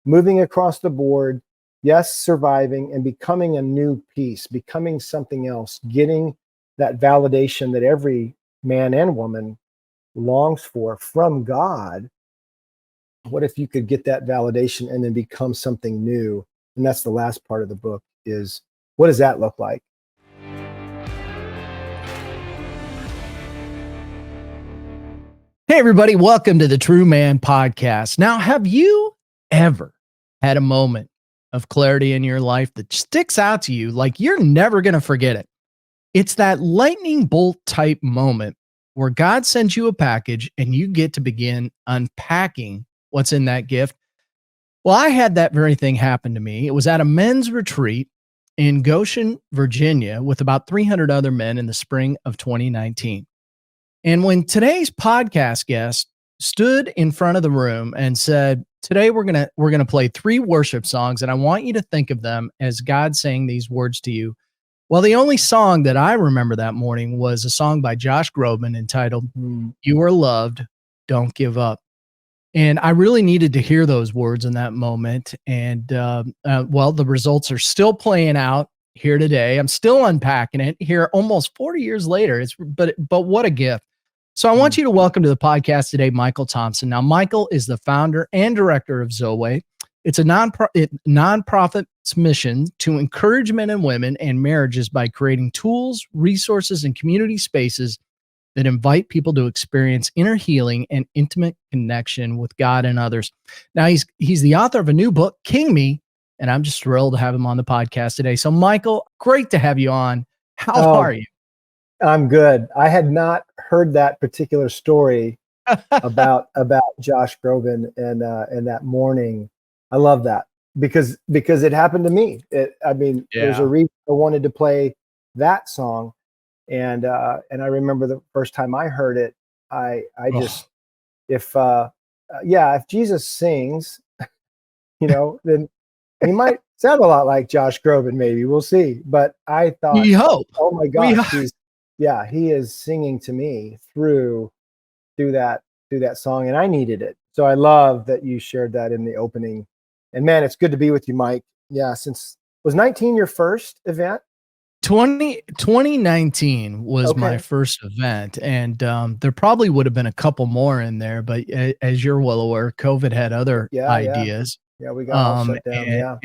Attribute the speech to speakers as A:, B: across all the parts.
A: moving across the board, yes, surviving and becoming a new piece, becoming something else, getting that validation that every man and woman longs for from God. What if you could get that validation and then become something new? And that's the last part of the book is, what does that look like?
B: Hey, everybody, welcome to the True Man Podcast. Now, have you ever had a moment of clarity in your life that sticks out to you like you're never going to forget it? It's that lightning bolt type moment where God sends you a package and you get to begin unpacking what's in that gift. Well, I had that very thing happen to me. It was at a men's retreat in Goshen, Virginia, with about 300 other men in the spring of 2019. And when today's podcast guest stood in front of the room and said, "Today we're going to play 3 worship songs and I want you to think of them as God saying these words to you." Well, the only song that I remember that morning was a song by Josh Groban entitled "You Are Loved, Don't Give Up." And I really needed to hear those words in that moment. And well, the results are still playing out here today. I'm still unpacking it here almost 40 years later. But what a gift. So I want you to welcome to the podcast today, Michael Thompson. Now, Michael is the founder and director of Zoweh. It's a nonprofit's mission to encourage men and women and marriages by creating tools, resources, and community spaces that invite people to experience inner healing and intimate connection with God and others. Now, he's the author of a new book, King Me, and I'm just thrilled to have him on the podcast today. So, Michael, great to have you on. How are you?
A: I'm good. I had not heard that particular story about Josh Groban and that morning. I love that because it happened to me. There's a reason I wanted to play that song, and I remember the first time I heard it, I just if Jesus sings, then he might sound a lot like Josh Groban. Maybe we'll see. But I thought,
B: we hope.
A: Oh my gosh, he is singing to me through that song, and I needed it. So I love that you shared that in the opening. And man, it's good to be with you, Mike. Yeah, was 19 your first event?
B: 2019 was my first event, and there probably would have been a couple more in there, but as you're well aware, COVID had other ideas.
A: Yeah, we got all shut down.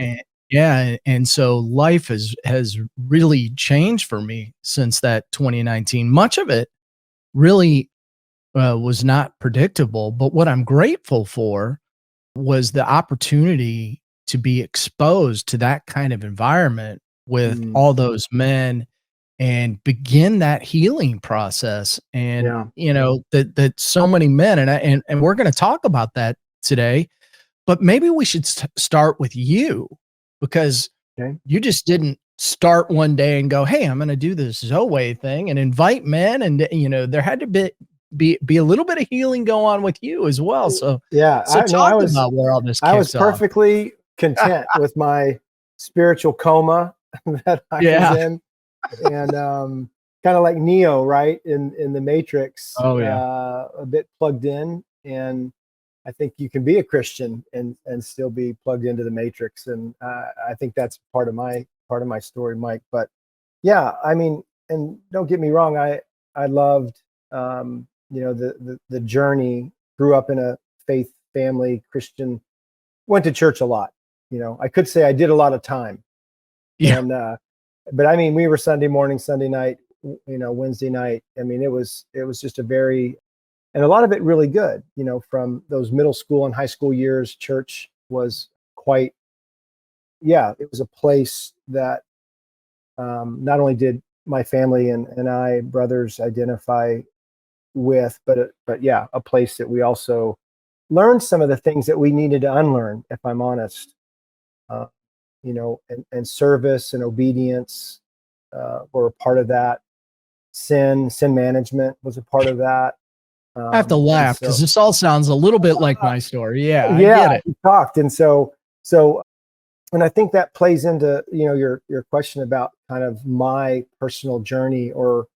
B: And so life has really changed for me since that 2019. Much of it really was not predictable, but what I'm grateful for was the opportunity to be exposed to that kind of environment with all those men and begin that healing process. And that so many men, and we're going to talk about that today, but maybe we should start with you, because you just didn't start one day and go, "Hey, I'm going to do this Zoweh thing and invite men." And there had to be a little bit of healing go on with you as well. So talk about where all this kicks off.
A: I was perfectly content with my spiritual coma that I was in, and kind of like Neo, right, in the Matrix. A bit plugged in, and I think you can be a Christian and still be plugged into the Matrix, and I think that's part of my story, Mike. But yeah, I mean, and don't get me wrong, I loved the journey. Grew up in a faith family, Christian, went to church a lot. I could say I did a lot of time. And but I mean, we were Sunday morning, Sunday night, Wednesday night. I mean, it was just and a lot of it really good. From those middle school and high school years, church was quite, it was a place that not only did my family and I, brothers, identify with, but a place that we also learned some of the things that we needed to unlearn, if I'm honest. And service and obedience were a part of that. Sin management was a part of that.
B: I have to laugh because this all sounds a little bit like my story. I get it.
A: We talked, and so, and I think that plays into your question about kind of my personal journey, or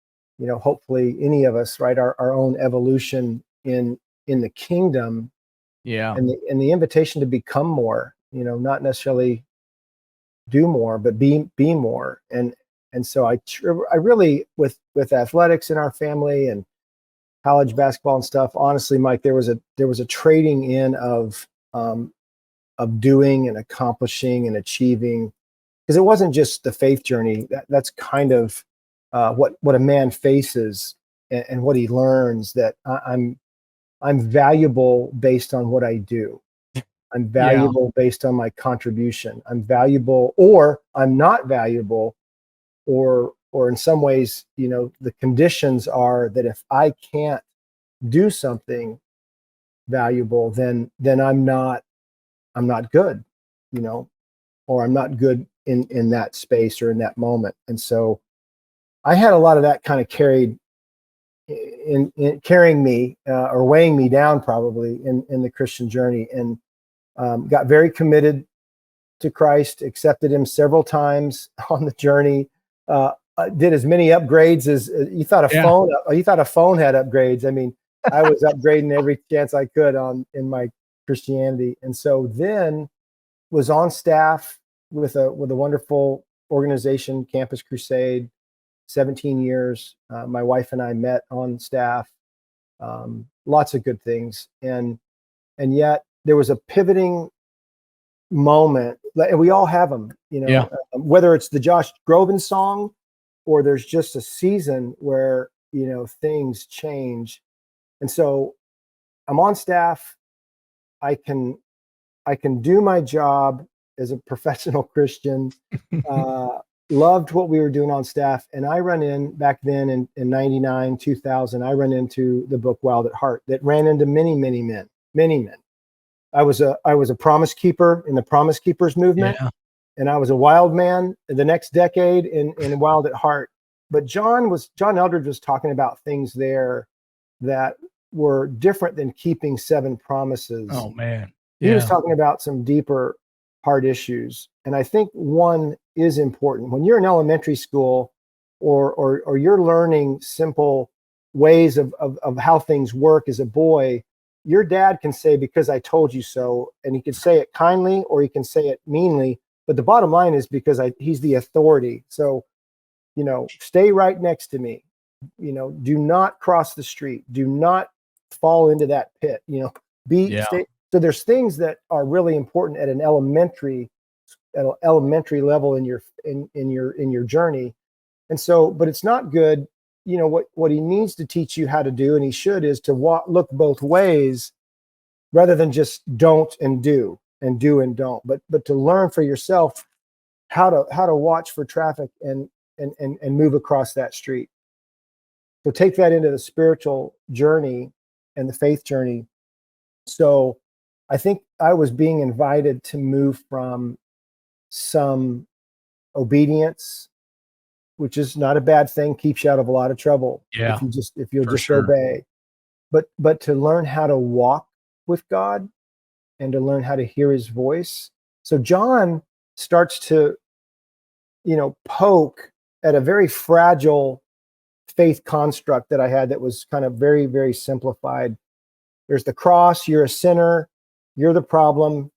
A: hopefully any of us, right, our own evolution in the kingdom. And the invitation to become more. not necessarily do more, but be more. And so I really, with athletics in our family and college basketball and stuff, honestly, Mike, there was a trading in of doing and accomplishing and achieving, because it wasn't just the faith journey. That's kind of what a man faces and what he learns, that I'm valuable based on what I do. I'm valuable based on my contribution. I'm valuable, or I'm not valuable, or in some ways, the conditions are that if I can't do something valuable, then I'm not good, or I'm not good in that space or in that moment. And so I had a lot of that kind of carrying me or weighing me down, probably in the Christian journey, and got very committed to Christ, accepted him several times on the journey, did as many upgrades as you thought a phone had upgrades. I mean, I was upgrading every chance I could in my Christianity. And so then was on staff with a wonderful organization, Campus Crusade, 17 years. My wife and I met on staff. Lots of good things. And yet there was a pivoting moment, and we all have them, whether it's the Josh Groban song, or there's just a season where, things change. And so I'm on staff. I can do my job as a professional Christian. Loved what we were doing on staff. And I run in back then in 99, 2000, I run into the book Wild at Heart, that ran into many men. I was a promise keeper in the Promise Keepers movement. Yeah. And I was a wild man in the next decade in Wild at Heart. But John Eldredge was talking about things there that were different than keeping 7 promises.
B: Oh man. Yeah.
A: He was talking about some deeper heart issues. And I think one is important. When you're in elementary school, or you're learning simple ways of how things work as a boy, your dad can say, "Because I told you so," and he can say it kindly or he can say it meanly. But the bottom line is, because he's the authority. So, stay right next to me. Do not cross the street. Do not fall into that pit. Stay. So there's things that are really important at an elementary level in your journey. And so, but it's not good. What he needs to teach you how to do, and he should, is to look both ways, rather than just don't and do and don't, but to learn for yourself how to watch for traffic and move across that street. So take that into the spiritual journey and the faith journey. So I think I was being invited to move from some obedience, which is not a bad thing, keeps you out of a lot of trouble.
B: Yeah,
A: if you'll just obey, but to learn how to walk with God and to learn how to hear his voice. So John starts to, poke at a very fragile faith construct that I had, that was kind of very, very simplified. There's the cross, you're a sinner, you're the problem,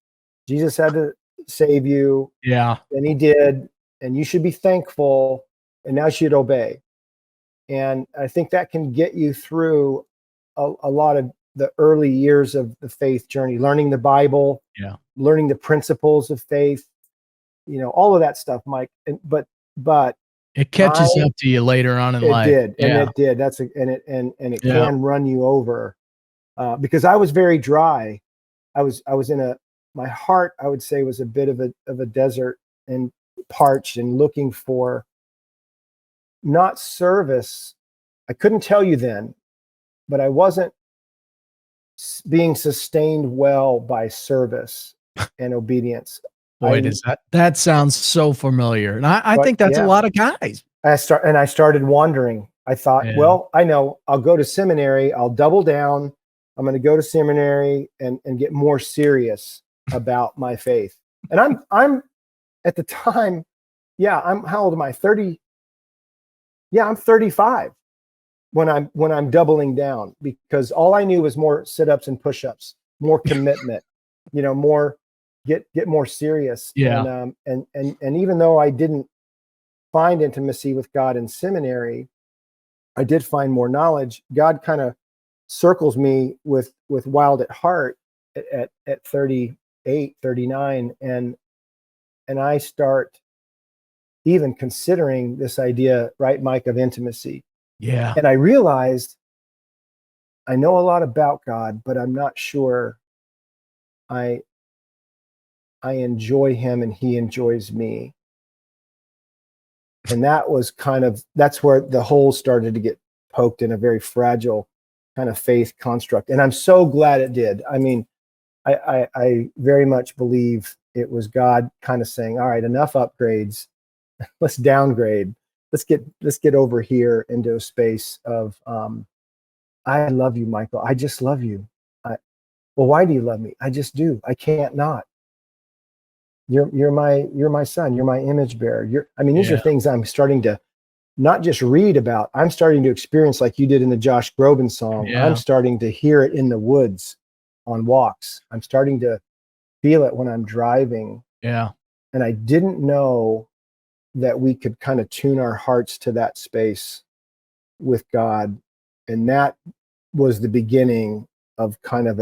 A: Jesus had to save you.
B: Yeah.
A: And he did, and you should be thankful, and now you should obey. And I think that can get you through a lot of the early years of the faith journey, learning the Bible, learning the principles of faith, all of that stuff, Mike. But
B: it catches up to you later on in life.
A: It did. It can run you over, because I was very dry. I was in my heart, I would say, was a bit of a desert, and parched, and looking for not service. I couldn't tell you then, but I wasn't being sustained well by service and obedience.
B: Boy, that sounds so familiar. And I think that's a lot of guys.
A: I started wandering. I thought, well, I know, I'll go to seminary, I'll double down. I'm going to go to seminary and get more serious about my faith. And I'm at the time, how old am I? 30. Yeah, I'm 35 when I'm doubling down, because all I knew was more sit-ups and push-ups, more commitment, more get more serious.
B: Yeah.
A: And even though I didn't find intimacy with God in seminary, I did find more knowledge. God kind of circles me with Wild at Heart at 38, 39, and I start even considering this idea, right, Mike, of intimacy.
B: Yeah.
A: And I realized I know a lot about God, but I'm not sure I enjoy him and he enjoys me. And that's where the hole started to get poked in a very fragile kind of faith construct. And I'm so glad it did. I mean, I very much believe it was God kind of saying, all right, enough upgrades. Let's downgrade. Let's get over here into a space of, I love you, Michael. I just love you. Well, why do you love me? I just do. I can't not. You're my son. You're my image bearer. These are things I'm starting to not just read about. I'm starting to experience, like you did in the Josh Groban song.
B: Yeah.
A: I'm starting to hear it in the woods on walks. I'm starting to feel it when I'm driving.
B: Yeah.
A: And I didn't know that we could kind of tune our hearts to that space with God. And that was the beginning of kind of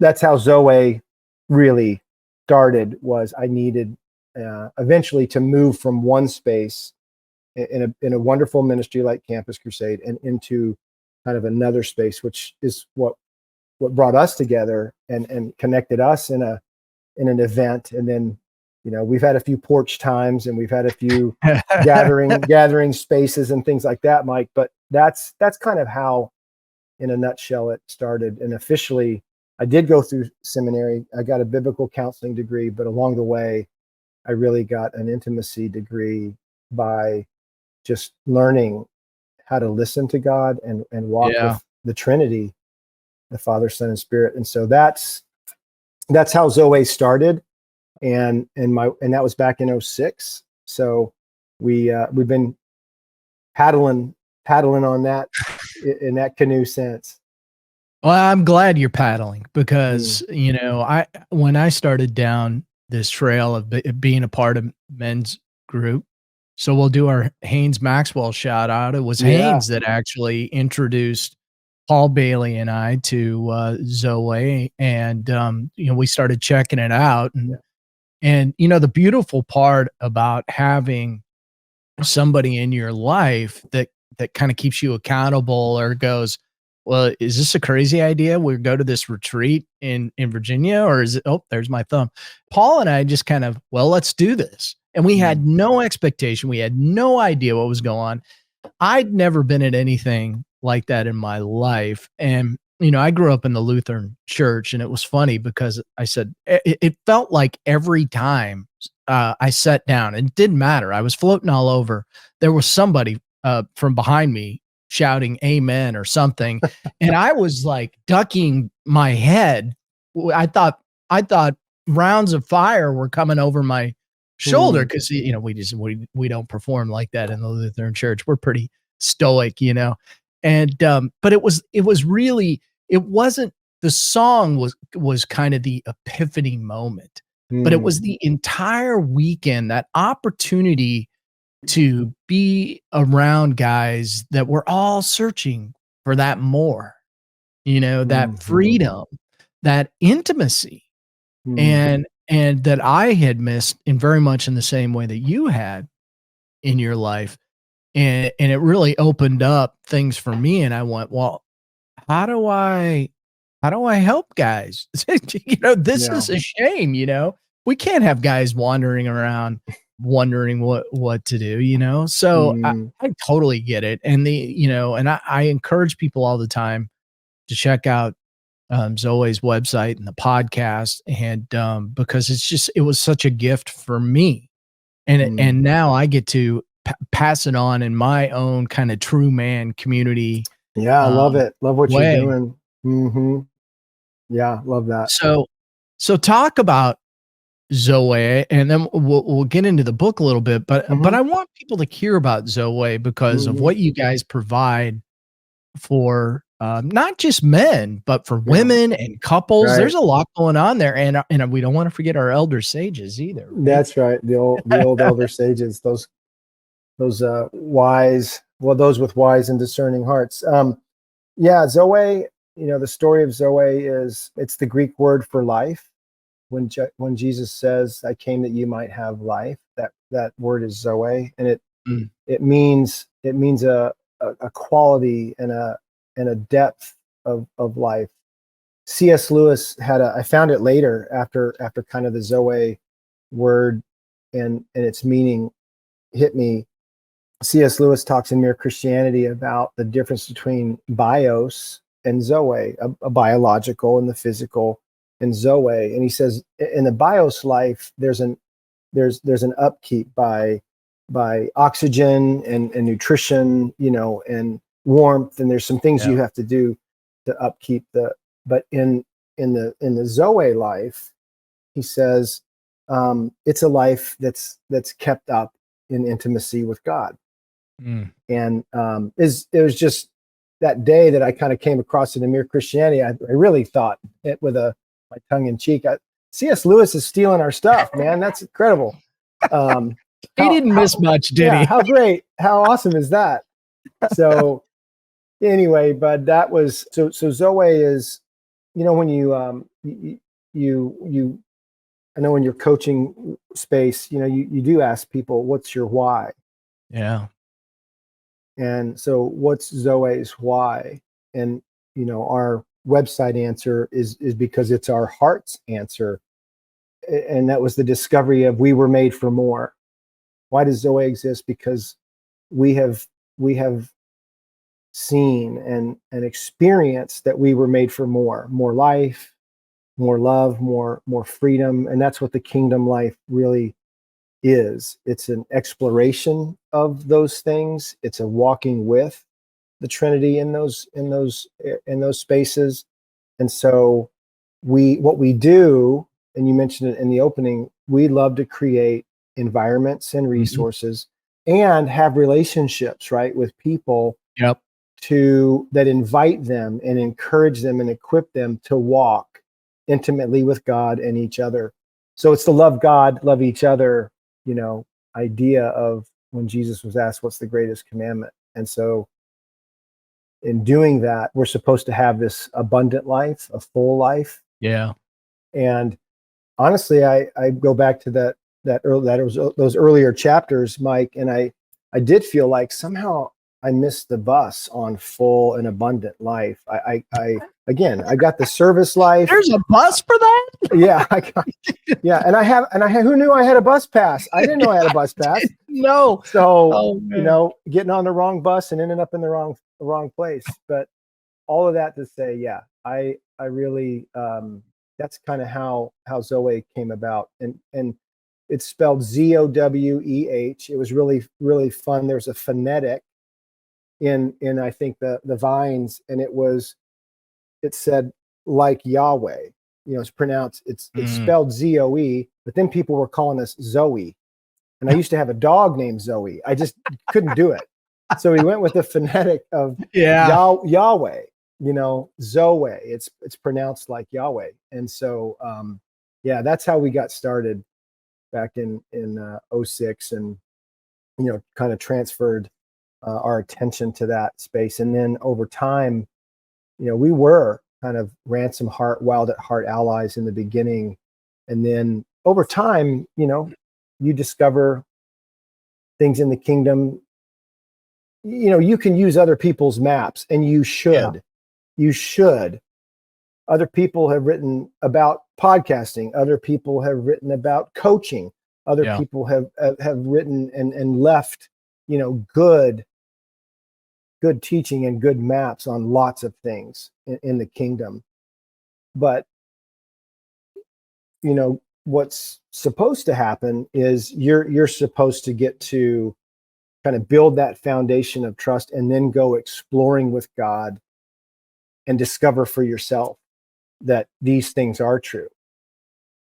A: that's how Zoweh really started. Was I needed eventually to move from one space in a wonderful ministry like Campus Crusade and into kind of another space, which is what brought us together and connected us in an event. And then, we've had a few porch times and we've had a few gathering spaces and things like that, Mike. But that's kind of how, in a nutshell, it started. And officially, I did go through seminary. I got a biblical counseling degree, but along the way, I really got an intimacy degree by just learning how to listen to God and walk with the Trinity, the Father, Son, and Spirit. And so that's how Zoweh started. And that was back in 2006. So we've been paddling on that in that canoe since.
B: Well, I'm glad you're paddling because, when I started down this trail of being a part of men's group, so we'll do our Haynes Maxwell shout out. It was Haynes that actually introduced Paul Bailey and I to Zoweh, and we started checking it out. And the beautiful part about having somebody in your life that kind of keeps you accountable or goes, well, is this a crazy idea? We go to this retreat in Virginia, or is it, oh, there's my thumb. Paul and I just kind of, well, let's do this. And we had no expectation. We had no idea what was going on. I'd never been at anything like that in my life. And, I grew up in the Lutheran church, and it was funny because I said, it felt like every time I sat down, it didn't matter. I was floating all over. There was somebody from behind me shouting amen or something. And I was like ducking my head. I thought rounds of fire were coming over my shoulder because, we don't perform like that in the Lutheran church. We're pretty stoic, and, but it was really, it wasn't, the song was kind of the epiphany moment, but it was the entire weekend, that opportunity to be around guys that were all searching for that more, that freedom, that intimacy, and that I had missed in very much in the same way that you had in your life. And it really opened up things for me. And I went, well, how do I help guys? This is a shame, we can't have guys wandering around wondering what to do, so I totally get it. And and I encourage people all the time to check out Zoweh's website and the podcast, and because it was such a gift for me, and now I get to pass it on in my own kind of true man community.
A: I love it. Love what you're doing. Yeah, love that.
B: So talk about Zoweh, and then we'll get into the book a little bit, but I want people to hear about Zoweh because of what you guys provide for not just men, but for women and couples. Right. There's a lot going on there, and we don't want to forget our elder sages either. Right?
A: That's right, the old elder sages, those wise, those with wise and discerning hearts. Zoweh. The story of Zoweh it's the Greek word for life. When Jesus says, "I came that you might have life," that word is Zoweh, and it means a quality and a depth of life. C.S. Lewis I found it later after kind of the Zoweh word and its meaning hit me. C.S. Lewis talks in Mere Christianity about the difference between bios and Zoweh, a biological and the physical, and Zoweh. And he says in the bios life, there's an upkeep by oxygen and nutrition, and warmth, and there's some things you have to do to upkeep but in the Zoweh life, he says it's a life that's kept up in intimacy with God. And it was just that day that I kind of came across it in Mere Christianity. I really thought it with my tongue in cheek. C.S. Lewis is stealing our stuff, man. That's incredible.
B: He didn't miss much, did he?
A: How great! How awesome is that? So anyway, but that was so Zoweh is, when you I know in your coaching space, you do ask people, what's your why?
B: Yeah.
A: And so what's Zoweh's why? And, our website answer is because it's our heart's answer. And that was the discovery of we were made for more. Why does Zoweh exist? Because we have seen and experienced that we were made for more life, more love, more freedom. And that's what the kingdom life really is. It's an exploration of those things. It's a walking with the Trinity in those spaces. And so what we do, and you mentioned it in the opening, we love to create environments and resources and have relationships, right, with people that invite them and encourage them and equip them to walk intimately with God and each other. So it's the love God, love each other, idea of when Jesus was asked, what's the greatest commandment? And so in doing that, we're supposed to have this abundant life, a full life.
B: Yeah.
A: And honestly, I go back to those earlier chapters, Mike, and I did feel like somehow I missed the bus on full and abundant life. I got the service life.
B: There's a bus for that?
A: Yeah, and I have who knew I had a bus pass? I didn't know I had a bus pass.
B: No.
A: So, getting on the wrong bus and ending up in the wrong place. But all of that to say, I really that's kind of how Zoweh came about. And it's spelled Zoweh. It was really, really fun. There's a phonetic in I think the vines, and it said like Yahweh. It's pronounced, it's spelled Zoe, but then people were calling us Zoe. And I used to have a dog named Zoe. I just couldn't do it. So we went with the phonetic of Yahweh, Zoweh. It's pronounced like Yahweh. And so, that's how we got started back in 06 and, kind of transferred our attention to that space. And then over time, we were kind of ransom heart, wild at heart allies in the beginning. And then over time, you discover things in the kingdom. You can use other people's maps, and you should. You should. Other people have written about podcasting. Other people have written about coaching. Other people have written and left, good teaching and good maps on lots of things in the kingdom. But, what's supposed to happen is you're supposed to get to kind of build that foundation of trust and then go exploring with God and discover for yourself that these things are true.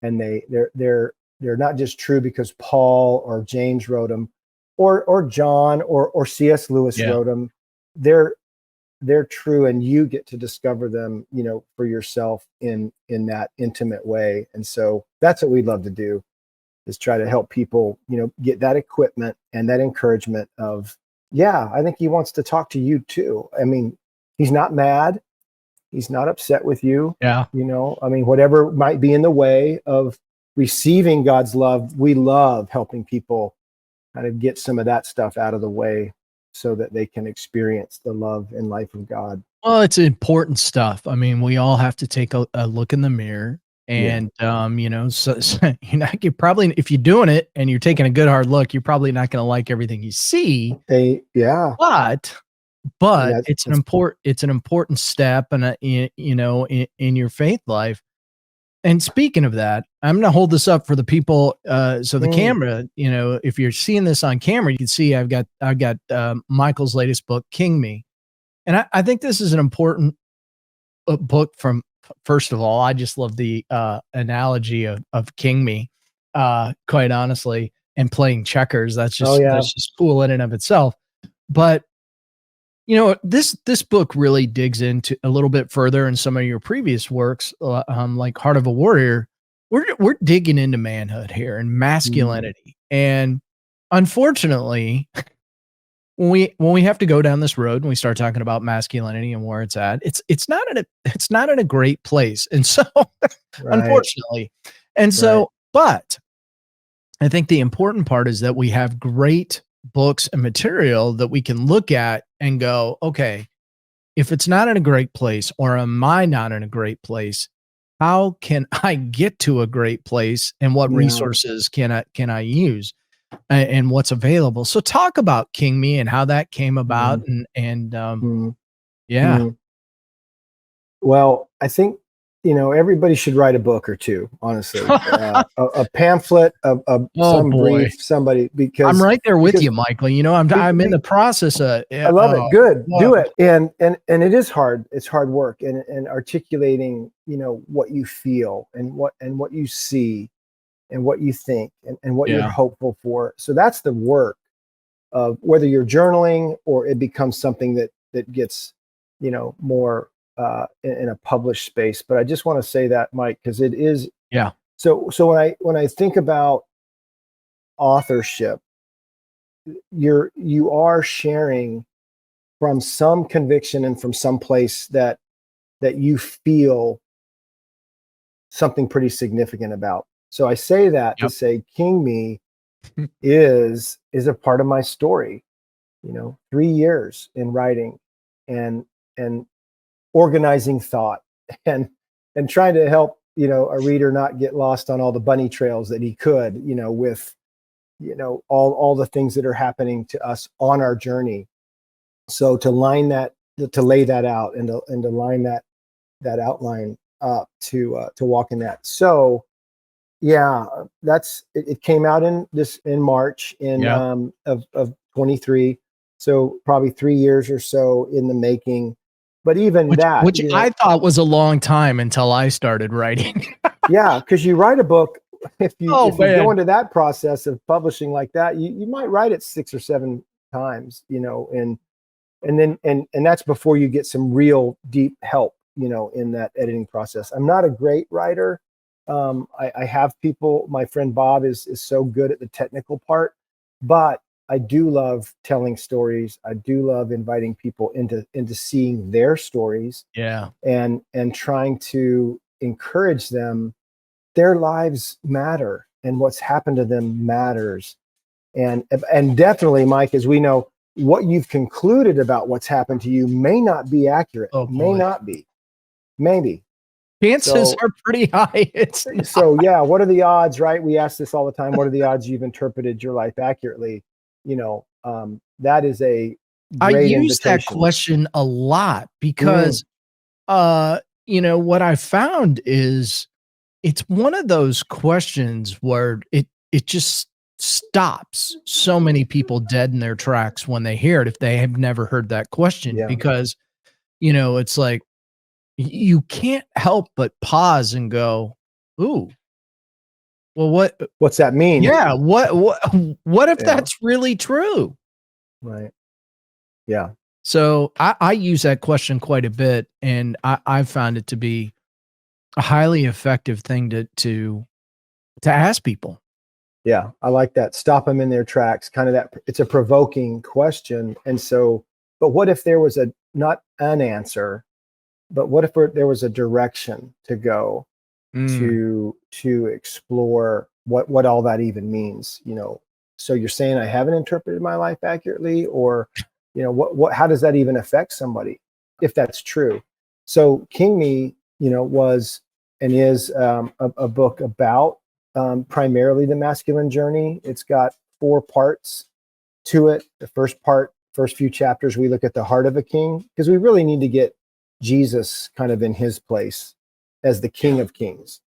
A: And they're not just true because Paul or James wrote them or John or C.S. Lewis wrote them. They're they're true, and you get to discover them, for yourself in that intimate way. And so that's what we'd love to do, is try to help people, get that equipment and that encouragement of, yeah, I think he wants to talk to you too. I mean, he's not mad. He's not upset with you.
B: Yeah.
A: Whatever might be in the way of receiving God's love, we love helping people kind of get some of that stuff out of the way so that they can experience the love and life of God.
B: Well, it's important stuff. I mean, we all have to take a look in the mirror, and so you're probably, if you're doing it and you're taking a good hard look, you're probably not going to like everything you see. But it's an important step, and in your faith life. And speaking of that, I'm going to hold this up for the people. So the camera, if you're seeing this on camera, you can see I've got Michael's latest book, King Me. And I think this is an important book from, first of all, I just love the analogy of King Me, quite honestly, and playing checkers. That's just cool in and of itself. But this book really digs into a little bit further in some of your previous works, like Heart of a Warrior. We're digging into manhood here and masculinity, and unfortunately, when we have to go down this road and we start talking about masculinity and where it's at, it's not in a great place, and so unfortunately, and so, but I think the important part is that we have great books and material that we can look at and go, okay, if it's not in a great place, or am I not in a great place, how can I get to a great place, and what resources can I use, and what's available? So talk about King Me and how that came about,
A: Well, I think everybody should write a book or two, honestly. A pamphlet of some brief, somebody, because
B: I'm right there with you, Michael. I'm in the process of.
A: I love it. Good, do it. And it is hard. It's hard work, and articulating, what you feel and what you see and what you think and what you're hopeful for. So that's the work of whether you're journaling or it becomes something that gets, more in a published space. But I just want to say that, Mike, because it is.
B: Yeah.
A: So when I think about authorship, you are sharing from some conviction and from some place that you feel something pretty significant about. So I say that to say King Me is a part of my story. 3 years in writing and organizing thought and trying to help, a reader not get lost on all the bunny trails that he could, with, all the things that are happening to us on our journey. So to lay that out and to line that outline up to walk in that. So it came out in March of 23. So probably 3 years or so in the making. But even
B: which I thought was a long time until I started writing.
A: Because you write a book, if you go into that process of publishing like that, you might write it 6 or 7 times, and that's before you get some real deep help, in that editing process. I'm not a great writer. I have people. My friend Bob is so good at the technical part, but I do love telling stories. I do love inviting people into seeing their stories. And trying to encourage them. Their lives matter, and what's happened to them matters. And definitely, Mike, as we know, what you've concluded about what's happened to you may not be accurate. May not be. Maybe.
B: Chances are pretty high.
A: What are the odds, right? We ask this all the time. What are the odds you've interpreted your life accurately? That is a great
B: use that question a lot because, what I found is it's one of those questions where it just stops so many people dead in their tracks when they hear it, if they have never heard that question, because, it's like, you can't help but pause and go, ooh, well,
A: what's that mean?
B: Yeah. What if that's really true?
A: Right. Yeah.
B: So I use that question quite a bit, and I've found it to be a highly effective thing to ask people.
A: Yeah, I like that. Stop them in their tracks. Kind of that. It's a provoking question, and so. But what if there was not an answer, but what if there was a direction to go to explore what all that even means? So you're saying I haven't interpreted my life accurately, or what how does that even affect somebody if that's true? So King Me, was and is a book about primarily the masculine journey. It's got 4 parts to it. The first few chapters, we look at the heart of a king, because we really need to get Jesus kind of in his place as the King of Kings.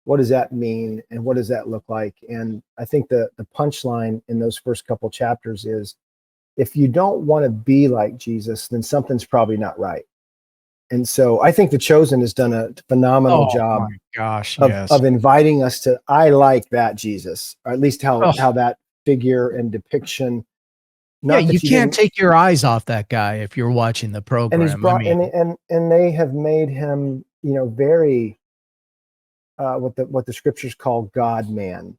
A: What does that mean, and what does that look like? And I think the punchline in those first couple chapters is, if you don't want to be like Jesus, then something's probably not right. And so I think The Chosen has done a phenomenal job
B: my gosh,
A: of inviting us to, I like that Jesus, or at least how that figure and depiction.
B: You can't take your eyes off that guy if you're watching the program.
A: And he's brought, and they have made him, very what the scriptures call God man,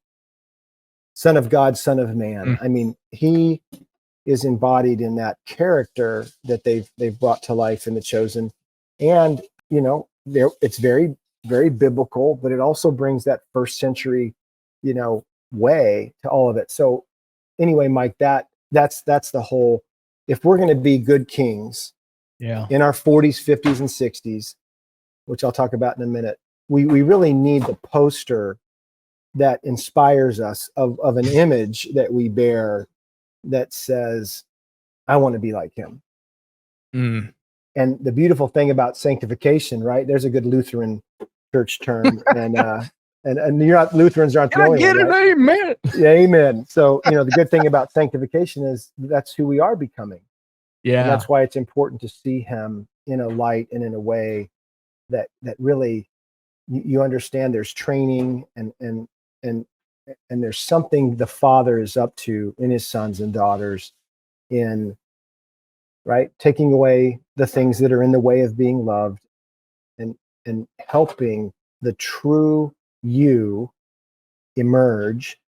A: son of God, son of man. I mean, he is embodied in that character that they've brought to life in The Chosen. And it's very, very biblical, but it also brings that first century way to all of it. So anyway, Mike, that's the whole. If we're going to be good kings in our 40s, 50s, and 60s, which I'll talk about in a minute, we really need the poster that inspires us of an image that we bear that says, I want to be like him. And the beautiful thing about sanctification, right? There's a good Lutheran church term, and you're not, Lutherans aren't the only one.
B: Get
A: right?
B: an amen.
A: Yeah, amen. So the good thing about sanctification is that's who we are becoming.
B: Yeah,
A: and that's why it's important to see him in a light and in a way that really you understand. There's training and there's something the Father is up to in his sons and daughters, in taking away the things that are in the way of being loved, and helping the true you emerge,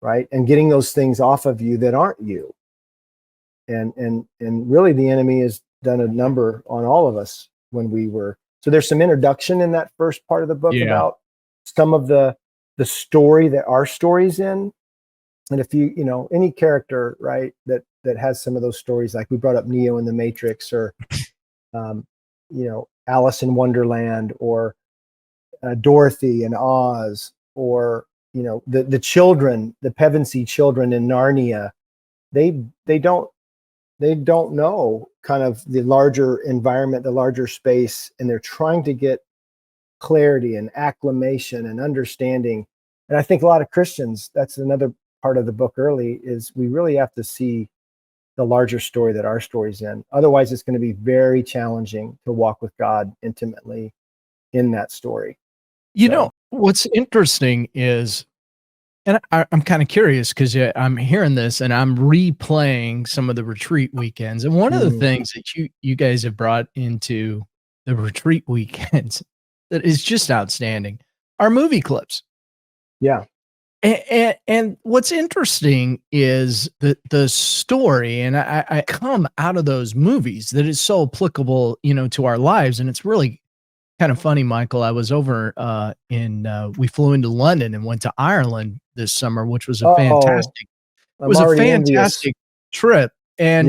A: and getting those things off of you that aren't you. And really the enemy has done a number on all of us when we were. So there's some introduction in that first part of the book about some of the story that our story's in. And if any character, that has some of those stories, like we brought up Neo in the Matrix, or Alice in Wonderland, or Dorothy and Oz, or the children, the Pevensey children in Narnia, they don't know kind of the larger environment, the larger space, and they're trying to get clarity and acclamation and understanding. And I think a lot of Christians, that's another part of the book early, is we really have to see the larger story that our story's in. Otherwise, it's going to be very challenging to walk with God intimately in that story.
B: What's interesting is, and I'm kind of curious, because I'm hearing this and I'm replaying some of the retreat weekends. And one of the things that you guys have brought into the retreat weekends that is just outstanding are movie clips.
A: Yeah.
B: And what's interesting is the story, and I come out of those movies that is so applicable, to our lives. And it's really kind of funny, Michael. I was over we flew into London and went to Ireland this summer, which was a fantastic trip. And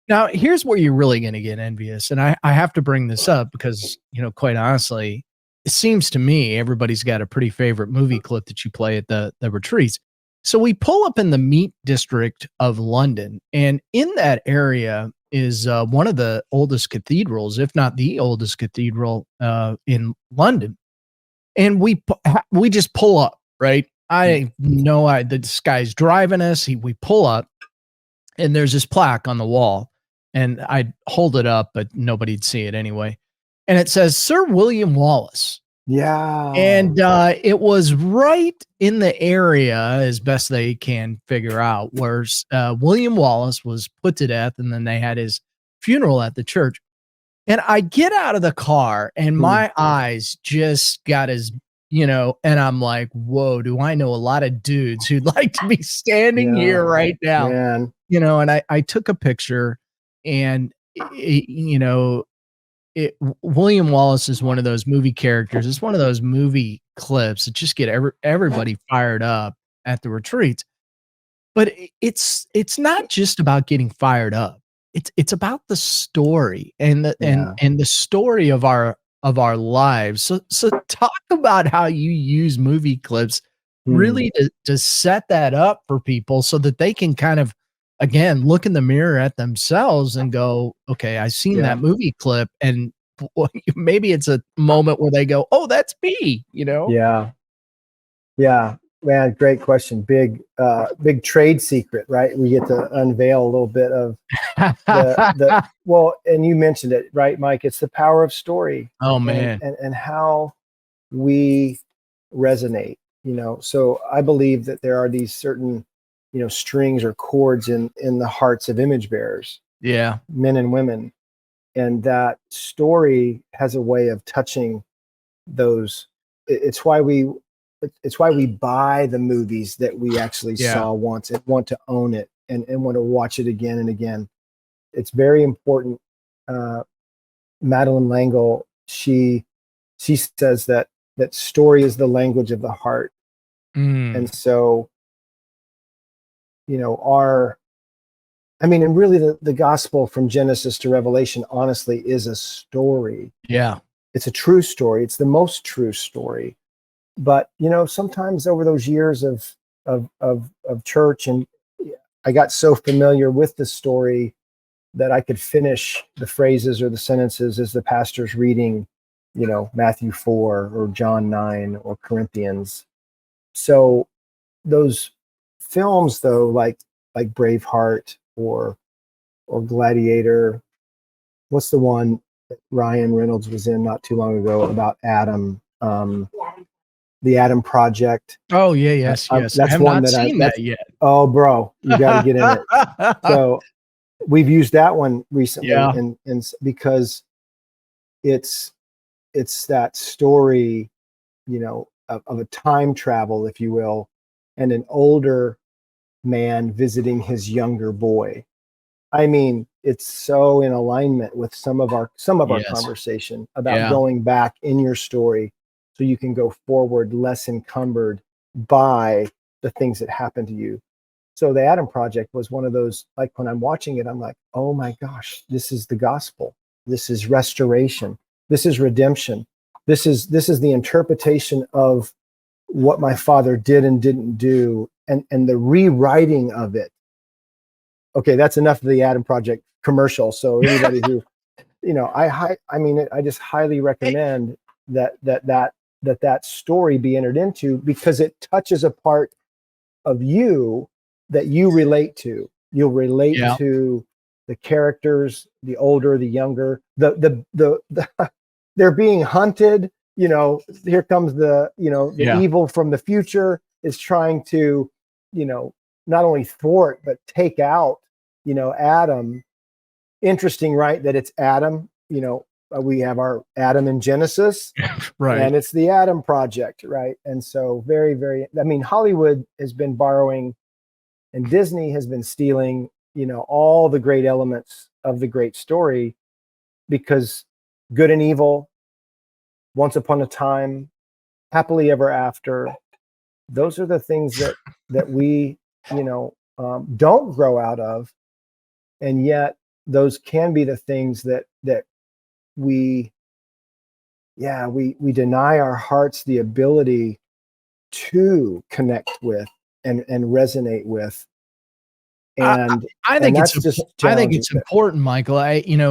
B: now here's where you're really going to get envious. And I have to bring this up because, quite honestly, it seems to me everybody's got a pretty favorite movie clip that you play at the retreats. So we pull up in the Meat District of London, and in that area is one of the oldest cathedrals, if not the oldest cathedral in London. And we just pull up, right? This guy's driving us. We pull up, and there's this plaque on the wall, and I'd hold it up, but nobody'd see it anyway. And it says, Sir William Wallace,
A: Yeah.
B: And it was right in the area, as best they can figure out, where William Wallace was put to death, and then they had his funeral at the church. And I get out of the car, and my eyes just got and I'm like, whoa, do I know a lot of dudes who'd like to be standing here right now?
A: Man.
B: And I took a picture, and William Wallace is one of those movie characters. It's one of those movie clips that just get everybody fired up at the retreats. But it's not just about getting fired up. It's about the story and the story of our lives. So talk about how you use movie clips really to set that up for people so that they can kind of, again, look in the mirror at themselves and go, okay, I've seen that movie clip, and maybe it's a moment where they go, oh, that's me,
A: Yeah, man, great question. Big trade secret, right? We get to unveil a little bit of well, and you mentioned it, right, Mike? It's the power of story.
B: Oh man.
A: And how we resonate, So I believe that there are these certain, strings or chords in the hearts of image bearers.
B: Yeah.
A: Men and women. And that story has a way of touching those. It's why we buy the movies that we actually saw once and want to own it and want to watch it again and again. It's very important. Madeline L'Engle, she says that story is the language of the heart. And so, and really the gospel from Genesis to Revelation, honestly, is a story.
B: Yeah.
A: It's a true story. It's the most true story. But, sometimes over those years of church, and I got so familiar with the story that I could finish the phrases or the sentences as the pastor's reading, Matthew 4 or John 9 or Corinthians. So those films, though, like Braveheart or Gladiator, what's the one that Ryan Reynolds was in not too long ago about Adam? The Adam Project.
B: Oh yeah, yes.
A: That's
B: I have
A: one
B: not
A: that
B: seen that yet.
A: Oh, bro, you got to get in it. So we've used that one recently, and because it's that story, of a time travel, if you will, and an older man visiting his younger boy. I mean, it's so in alignment with some of our conversation about going back in your story so you can go forward less encumbered by the things that happened to you. So the Adam Project was one of those, like when I'm watching it, I'm like, oh my gosh, this is the gospel. This is restoration. This is redemption. This is the interpretation of what my father did and didn't do, and the rewriting of it. Okay, that's enough of the Adam Project commercial. So anybody who, I just highly recommend that story be entered into, because it touches a part of you that you relate to. You'll relate to the characters, the older, the younger, the they're being hunted. Here comes the evil from the future is trying to, not only thwart, but take out, Adam. Interesting, right? That it's Adam, we have our Adam in Genesis,
B: right?
A: And it's the Adam Project, right? And so very, very, Hollywood has been borrowing and Disney has been stealing, all the great elements of the great story, because good and evil, once upon a time, happily ever after, those are the things that we, don't grow out of. And yet those can be the things that we deny our hearts the ability to connect with and resonate with. And
B: I think it's important, Michael.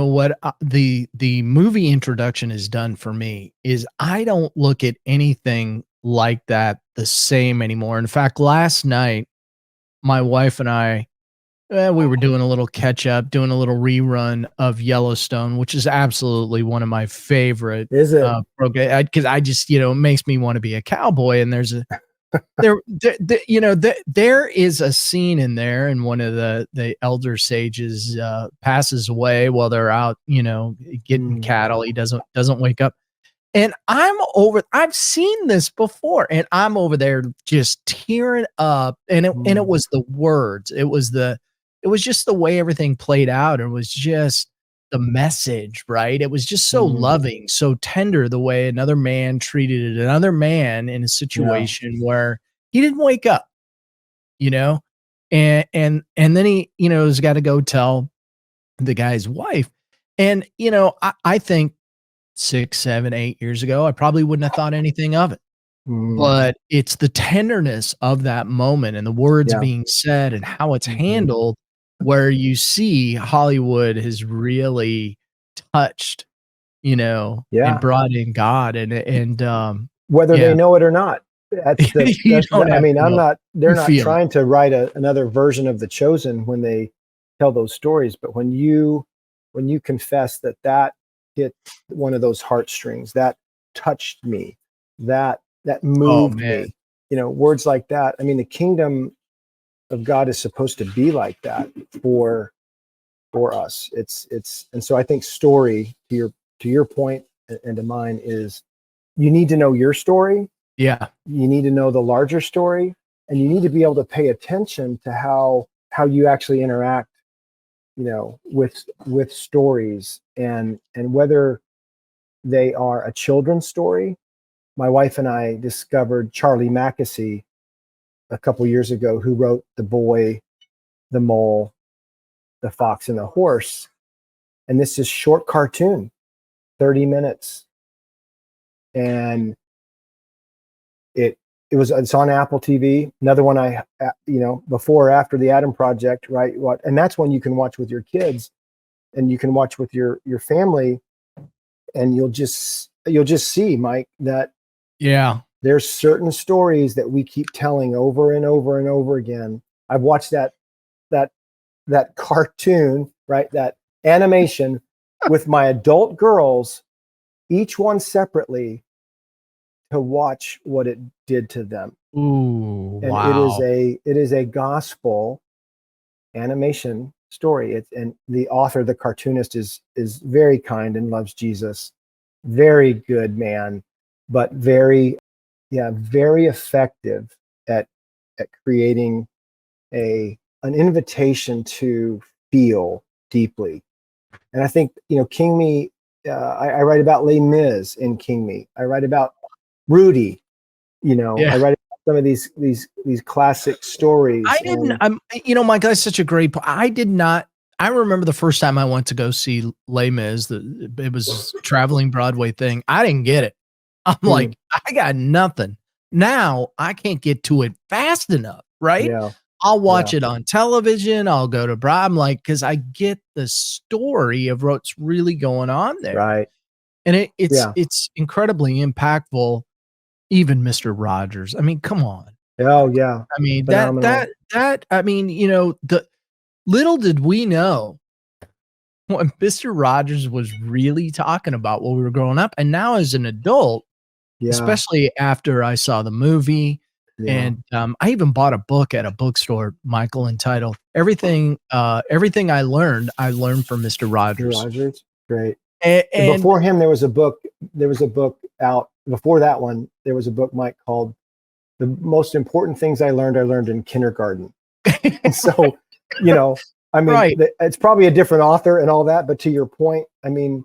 B: What the movie introduction has done for me is I don't look at anything like that the same anymore. In fact, last night, my wife and I We were doing a little catch up, doing a little rerun of Yellowstone, which is absolutely one of my favorite.
A: Is it?
B: Because I just, it makes me want to be a cowboy. And there's a there is a scene in there, and one of the elder sages passes away while they're out, getting cattle. He doesn't wake up. And I've seen this before, and I'm over there just tearing up. And it was the words. It was just the way everything played out. It was just the message, right? It was just so loving, so tender, the way another man treated another man in a situation where he didn't wake up, and then he, has got to go tell the guy's wife. And, I think 6, 7, 8 years ago, I probably wouldn't have thought anything of it. But it's the tenderness of that moment and the words being said and how it's handled, where you see Hollywood has really touched, and brought in God and
A: whether they know it or not. They're not trying to write another version of The Chosen when they tell those stories, but when you confess that hit one of those heartstrings, that touched me, that moved me, words like that. I mean, the kingdom of God is supposed to be like that for us. And so I think story, to your point and to mine, is you need to know your story.
B: Yeah.
A: You need to know the larger story, and you need to be able to pay attention to how you actually interact, with stories, and whether they are a children's story. My wife and I discovered Charlie Mackesy a couple years ago, who wrote The Boy, the Mole, the Fox, and the Horse. And this is short cartoon, 30 minutes. And it's on Apple TV. Another one before or after the Adam Project, right? And that's one you can watch with your kids, and you can watch with your family, and you'll just see, Mike, that there's certain stories that we keep telling over and over and over again. I've watched that cartoon, right? That animation with my adult girls, each one separately, to watch what it did to them.
B: Ooh,
A: and
B: wow.
A: It is a gospel animation story. And the author, the cartoonist, is very kind and loves Jesus. Very good man, but very effective at creating an invitation to feel deeply. And I think, King Me, I write about Les Mis in King Me. I write about Rudy, I write about some of these classic stories.
B: Mike, that's such a great point. I remember the first time I went to go see Les Mis, it was a traveling Broadway thing. I didn't get it. I'm like, I got nothing. Now I can't get to it fast enough, right?
A: Yeah.
B: I'll watch it on television. I'll go to I'm like, because I get the story of what's really going on there.
A: Right.
B: And it's incredibly impactful. Even Mr. Rogers. I mean, come on.
A: Oh yeah.
B: I mean, the little did we know what Mr. Rogers was really talking about when we were growing up. And now as an adult, especially after I saw the movie, and I even bought a book at a bookstore, Michael, entitled Everything I Learned from Mr. Rogers.
A: Mr. Rogers, great. And before him, there was a book out. Before that one, there was a book, Mike, called The Most Important Things I Learned in Kindergarten. And so, I mean, it's probably a different author and all that, but to your point, I mean,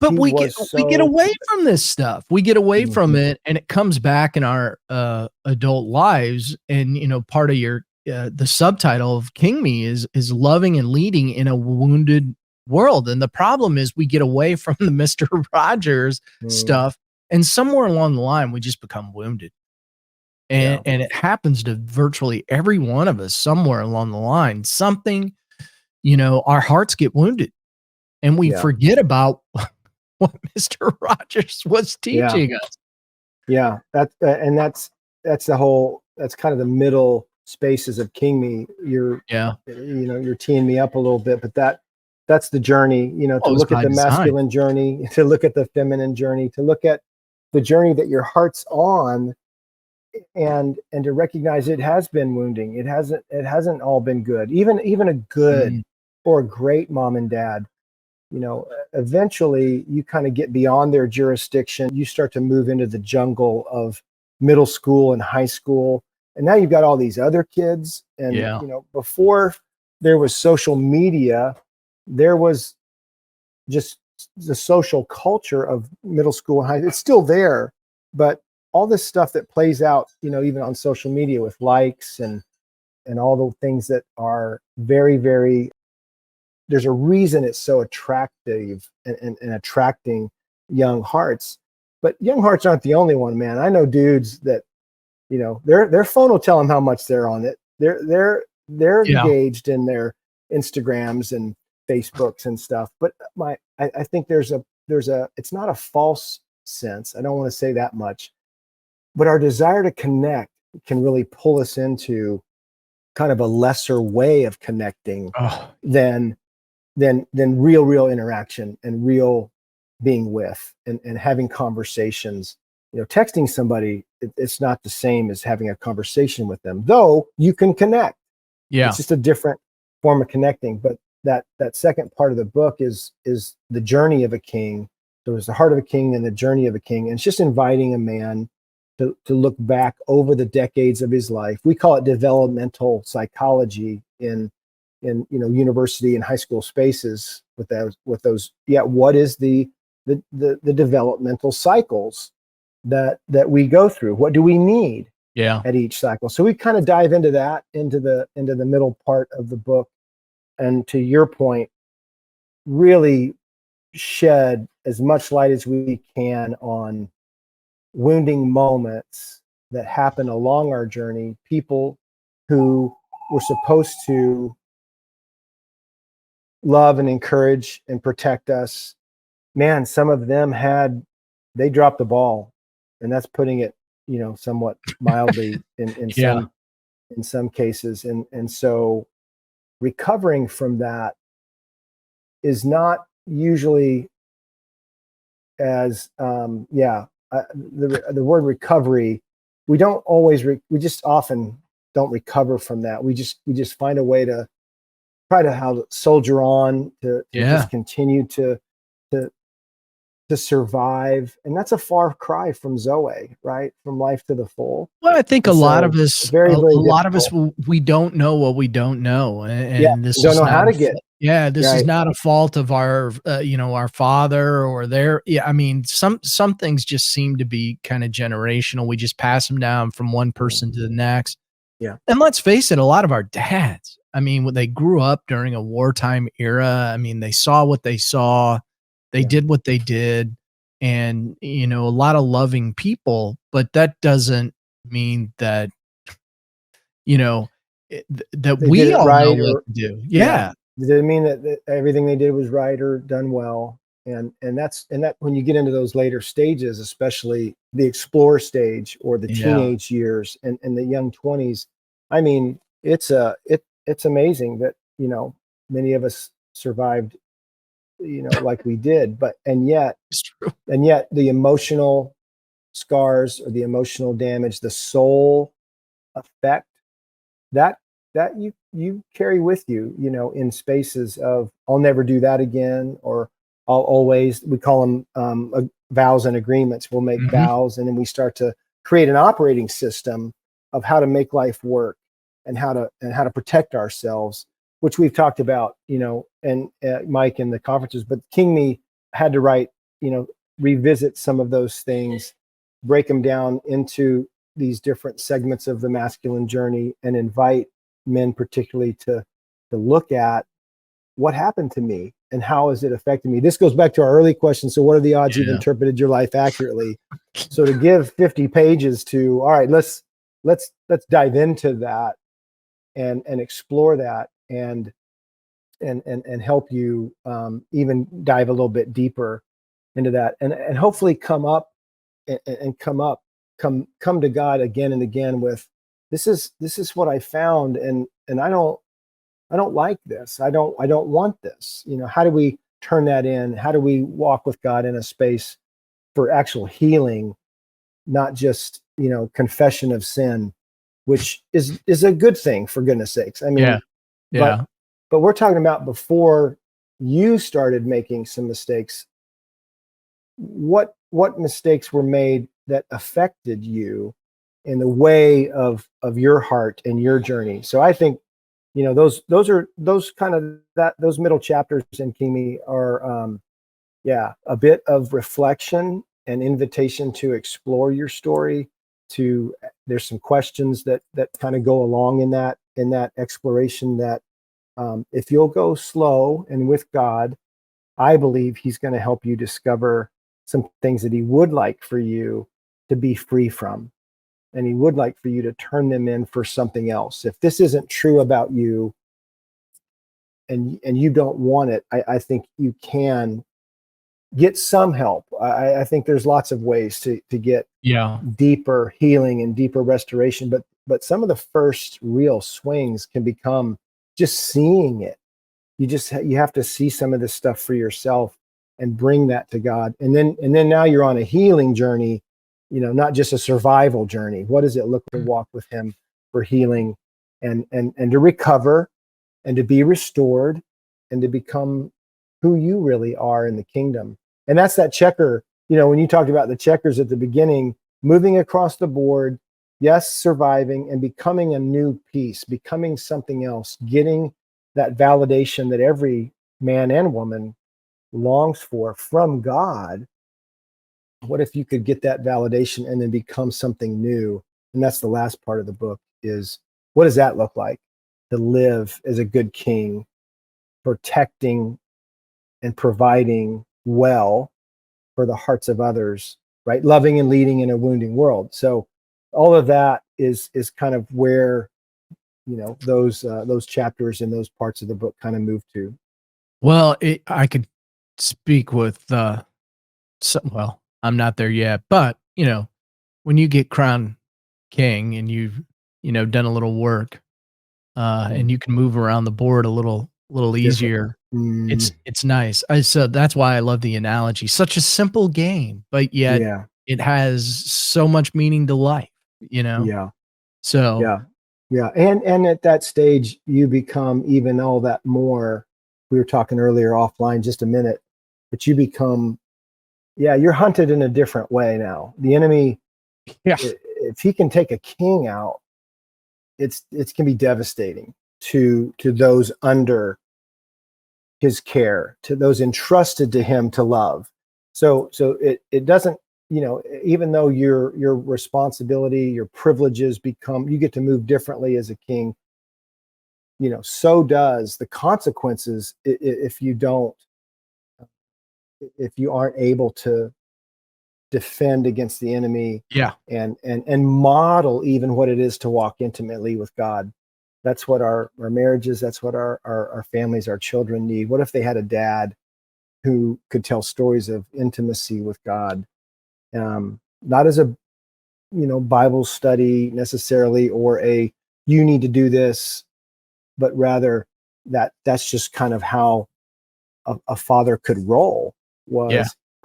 B: but we get away from this stuff. We get away from it, and it comes back in our adult lives. And, part of the subtitle of King Me is loving and leading in a wounded world. And the problem is we get away from the Mr. Rogers stuff, and somewhere along the line we just become wounded. And it happens to virtually every one of us somewhere along the line. Something, our hearts get wounded, and we forget about what Mr. Rogers was teaching us.
A: Yeah, that's kind of the middle spaces of King Me, you're teeing me up a little bit, but that's the journey, to look at the masculine journey, to look at the feminine journey, to look at the journey that your heart's on, and to recognize it has been wounding. It hasn't all been good. Even a good or a great mom and dad, eventually you kind of get beyond their jurisdiction. You start to move into the jungle of middle school and high school. And now you've got all these other kids. And, before there was social media, there was just the social culture of middle school and high school. It's still there, but all this stuff that plays out, even on social media with likes and all the things that are very, very, there's a reason it's so attractive and attracting young hearts. But young hearts aren't the only one, man. I know dudes that, their phone will tell them how much they're on it. They're engaged in their Instagrams and Facebooks and stuff. But I think there's a it's not a false sense. I don't want to say that much, but our desire to connect can really pull us into kind of a lesser way of connecting than real interaction and real being with and having conversations. Texting somebody, it's not the same as having a conversation with them, though you can connect. Yeah. It's just a different form of connecting. But that second part of the book is the journey of a king. So there's the heart of a king and the journey of a king. And it's just inviting a man to look back over the decades of his life. We call it developmental psychology in university and high school spaces with those. Yeah. What is the developmental cycles that we go through? What do we need at each cycle? So we kind of dive into that, into the middle part of the book. And to your point, really shed as much light as we can on wounding moments that happen along our journey, people who were supposed to love and encourage and protect us. Man, some of them they dropped the ball, and that's putting it, somewhat mildly in some cases. And so recovering from that is not usually as the word recovery. We don't always we just often don't recover from that. We just find a way to try to soldier on to just continue to survive. And that's a far cry from Zoweh, right? From life to the full.
B: Well, I think a lot of us, a lot of us, we don't know what we don't know. And this
A: don't know how to get.
B: This is not a fault of our, our father or their. Yeah, I mean, some things just seem to be kind of generational. We just pass them down from one person to the next.
A: Yeah.
B: And let's face it, a lot of our dads, I mean, when they grew up during a wartime era, I mean, they saw what they saw, they did what they did, and, a lot of loving people, but that doesn't mean that, that we all know what to do. Yeah.
A: It didn't mean that everything they did was right or done well. And that when you get into those later stages, especially the explore stage or the teenage years and the young 20s, I mean, it's amazing that, many of us survived, like we did, and yet the emotional scars or the emotional damage, the soul effect that you carry with you, in spaces of, I'll never do that again, or I'll always, we call them vows and agreements. We'll make vows, and then we start to create an operating system of how to make life work and how to protect ourselves, which we've talked about, and Mike in the conferences. But King Me had to write, revisit some of those things, break them down into these different segments of the masculine journey, and invite men particularly to look at what happened to me and how has it affected me. This goes back to our early question. So what are the odds you've interpreted your life accurately? So to give 50 pages to, all right, let's dive into that and explore that and help you even dive a little bit deeper into that and hopefully come to God again and again with this is what I found, and I don't like this. I don't want this. How do we turn that in? How do we walk with God in a space for actual healing, not just, confession of sin, which is a good thing, for goodness sakes. I mean, but we're talking about before you started making some mistakes. What mistakes were made that affected you in the way of your heart and your journey? So I think, those middle chapters in Kimi are, a bit of reflection and invitation to explore your story. There's some questions that kind of go along in that exploration that, if you'll go slow and with God, I believe he's going to help you discover some things that he would like for you to be free from. And he would like for you to turn them in for something else. If this isn't true about you and you don't want it, I think you can get some help. I think there's lots of ways to get deeper healing and deeper restoration. But some of the first real swings can become just seeing it. You have to see some of this stuff for yourself and bring that to God. And then now you're on a healing journey, not just a survival journey. What does it look to walk with him for healing and to recover and to be restored and to become who you really are in the kingdom? And that's that checker, when you talked about the checkers at the beginning, moving across the board, yes, surviving and becoming a new piece, becoming something else, getting that validation that every man and woman longs for from God. What if you could get that validation and then become something new? And that's the last part of the book, is what does that look like to live as a good king, protecting and providing well for the hearts of others, right? Loving and leading in a wounding world. So all of that is kind of where, those chapters and those parts of the book kind of move to.
B: Well, I could speak with, well, I'm not there yet, but when you get crowned king and you've, done a little work, and you can move around the board a little easier. It's nice. So that's why I love the analogy. Such a simple game, but yet it has so much meaning to life, So
A: and at that stage you become even all that more. We were talking earlier offline just a minute, but you become you're hunted in a different way now. The enemy, if he can take a king out, it can be devastating to those under his care, to those entrusted to him to love. So it doesn't, even though your responsibility, your privileges you get to move differently as a king, so does the consequences if you aren't able to defend against the enemy and model even what it is to walk intimately with God. That's what our marriages, that's what our families, our children need. What if they had a dad who could tell stories of intimacy with God? Not as a Bible study necessarily, or you need to do this, but rather that's just kind of how a father could roll.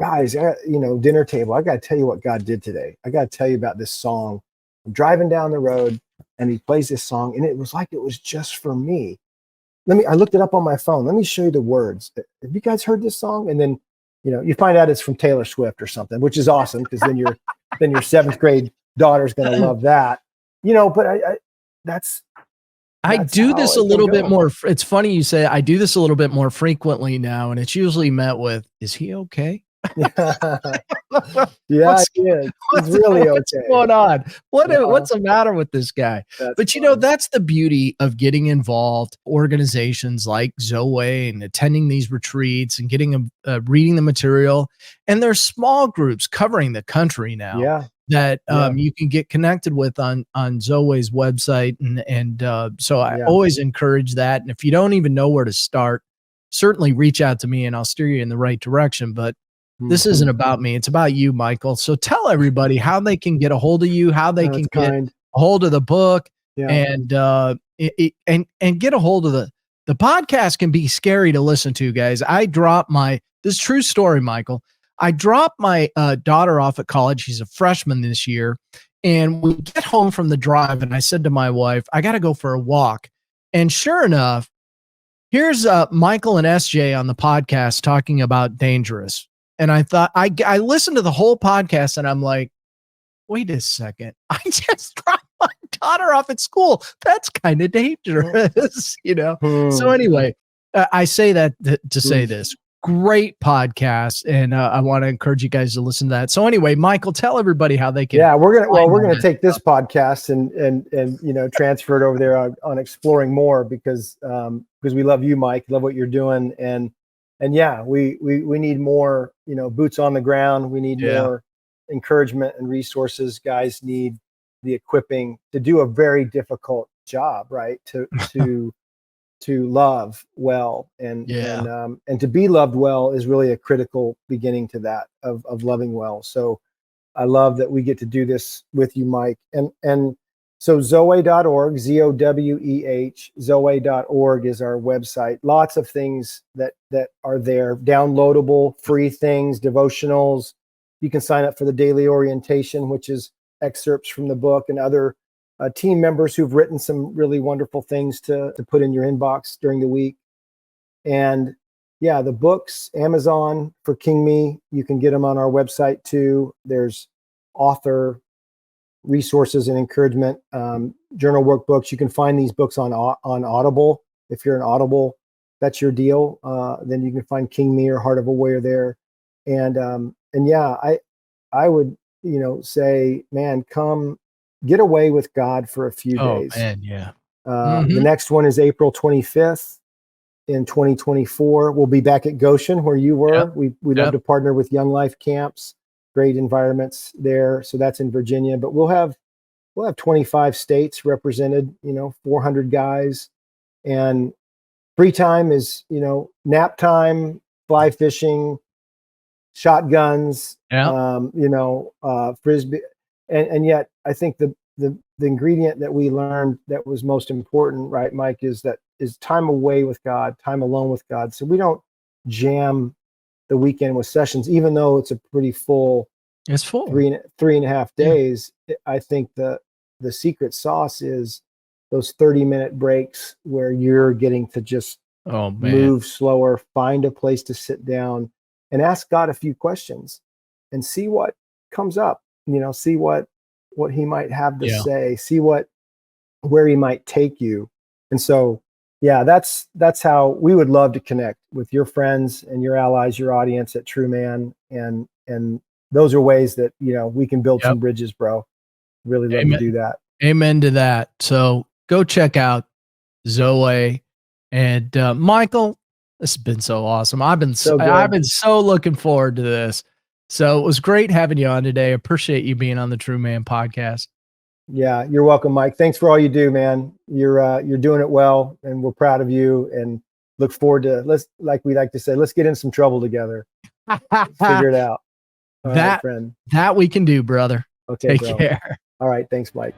A: Guys, dinner table, I got to tell you what God did today. I got to tell you about this song. I'm driving down the road and he plays this song and it was like it was just for me. I looked it up on my phone. Let me show you the words. Have you guys heard this song? And then, you find out it's from Taylor Swift or something, which is awesome, because then your 7th grade daughter's going to love that. But
B: I do this a little bit more. It's funny you say I do this a little bit more frequently now, and it's usually met with, "Is he okay?"
A: He's really okay.
B: What's going on? What's the matter with this guy? But that's the beauty of getting involved. Organizations like Zoweh and attending these retreats and getting reading the material, and there's small groups covering the country now. That you can get connected with on Zoweh's website. So I always encourage that. And if you don't even know where to start, certainly reach out to me and I'll steer you in the right direction. But this isn't about me. It's about you, Michael. So tell everybody how they can get a hold of you, how they can get hold of the book,
A: Yeah.
B: and and get a hold of the podcast. Can be scary to listen to, guys. This is true story, Michael. I dropped my daughter off at college. She's a freshman this year. And we get home from the drive, and I said to my wife, I got to go for a walk. And sure enough, here's Michael and SJ on the podcast talking about Dangerous. And I thought, I listened to the whole podcast, and I'm like, wait a second. I just dropped my daughter off at school. That's kind of dangerous, So anyway, I say that to say this. Great podcast, and I want to encourage you guys to listen to that. So anyway, Michael, tell everybody how they can.
A: Yeah, we're gonna take this podcast and transfer it over there on exploring more because we love you, Mike, love what you're doing, and yeah, we need more boots on the ground. We need more encouragement and resources. Guys need the equipping to do a very difficult job, right? To love well and to be loved well is really a critical beginning to that of loving well. So I love that we get to do this with you, Mike. And so Zoweh.org, ZOWEH, Zoweh.org is our website. Lots of things that are there, downloadable, free things, devotionals. You can sign up for the daily orientation, which is excerpts from the book and other team members who've written some really wonderful things to put in your inbox during the week. And yeah, the books, Amazon for King Me, you can get them on our website too. There's author resources and encouragement, journal workbooks. You can find these books on Audible. If you're an Audible, that's your deal. Then you can find King Me or Heart of a Warrior there. And yeah, I would, say, man, come get away with God for a few days.
B: Oh man, yeah.
A: The next one is April 25th in 2024. We'll be back at Goshen where you were. We love to partner with Young Life Camps, great environments there. So that's in Virginia, but we'll have 25 states represented, 400 guys, and free time is, nap time, fly fishing, shotguns, frisbee. And yet I think the ingredient that we learned that was most important, right, Mike, is time away with God, time alone with God. So we don't jam the weekend with sessions, even though it's a pretty full.
B: It's full.
A: 3.5 days. Yeah. I think the secret sauce is those 30-minute breaks where you're getting to just move slower, find a place to sit down and ask God a few questions and see what comes up. See what he might have to say, see where he might take you. And so, yeah, that's how we would love to connect with your friends and your allies, your audience at True Man. And those are ways that, we can build some bridges, bro. Really love to do that.
B: Amen to that. So go check out Zoweh and Michael. This has been so awesome. I've been so looking forward to this. So it was great having you on today. Appreciate you being on the True Man podcast.
A: Yeah, you're welcome, Mike. Thanks for all you do, man. You're doing it well, and we're proud of you. And look forward to let's get in some trouble together. Figure it out. All right, friend.
B: That we can do, brother.
A: Okay,
B: Take care.
A: All right, thanks, Mike.